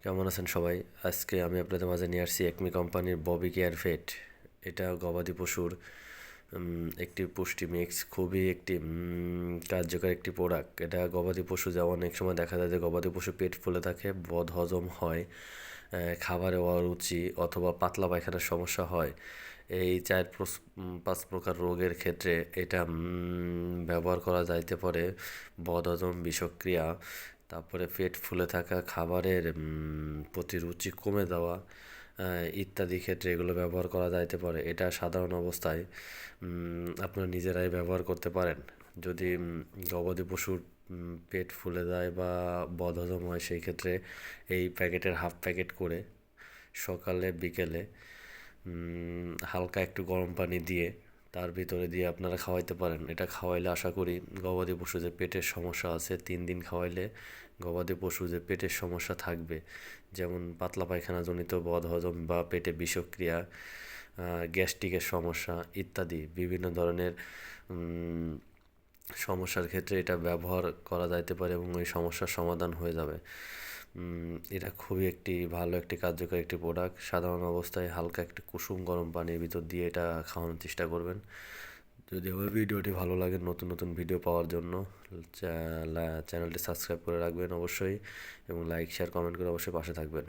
কেমন আছেন সবাই? আজকে আমি আপনাদের মাঝে নিয়ে আসছি একমি কোম্পানির ববি কেয়ার ফেট। এটা গবাদি পশুর একটি পুষ্টি মিক্স, খুবই একটি কার্যকর একটি প্রোডাক্ট। এটা গবাদি পশু, যেমন অনেক সময় দেখা যায় যে গবাদি পশু পেট ফুলে থাকে, বদ হজম হয়, খাবারে অরুচি অথবা পাতলা পায়খানার সমস্যা হয়। এই 4-5 প্রকার রোগের ক্ষেত্রে এটা ব্যবহার করা যাইতে পারে। বদহজম, বিষক্রিয়া, তারপরে পেট ফুলে থাকা, খাবারের প্রতি রুচি কমে যাওয়া, ইত্যাদি ক্ষেত্রে এগুলো ব্যবহার করা যাইতে পারে। এটা সাধারণ অবস্থায় আপনারা নিজেরাই ব্যবহার করতে পারেন। যদি গবাদি পশুর পেট ফুলে যায় বা বদহজম হয়, সেই ক্ষেত্রে এই প্যাকেটের হাফ প্যাকেট করে সকালে বিকেলে হালকা একটু গরম পানি দিয়ে তার ভিতরে দিয়ে আপনারা খাওয়াইতে পারেন। এটা খাওয়াইলে আশা করি গবাদি পশু যে পেটের সমস্যা আছে, 3 দিন খাওয়াইলে গবাদি পশু যে পেটের সমস্যা থাকবে, যেমন পাতলা পায়খানা জনিত বদহজম বা পেটে বিষক্রিয়া, গ্যাস্ট্রিকের সমস্যা ইত্যাদি বিভিন্ন ধরনের সমস্যার ক্ষেত্রে এটা ব্যবহার করা যাইতে পারে এবং ওই সমস্যার সমাধান হয়ে যাবে। এটা খুবই একটি ভালো একটি কার্যকর একটি প্রোডাক্ট। সাধারণ অবস্থায় হালকা একটি কুসুম গরম পানির ভিতর দিয়ে এটা খাওয়ানোর চেষ্টা করবেন। যদি আমার ভিডিওটি ভালো লাগে, নতুন নতুন ভিডিও পাওয়ার জন্য চ্যানেলটি সাবস্ক্রাইব করে রাখবেন অবশ্যই, এবং লাইক শেয়ার কমেন্ট করে অবশ্যই পাশে থাকবেন।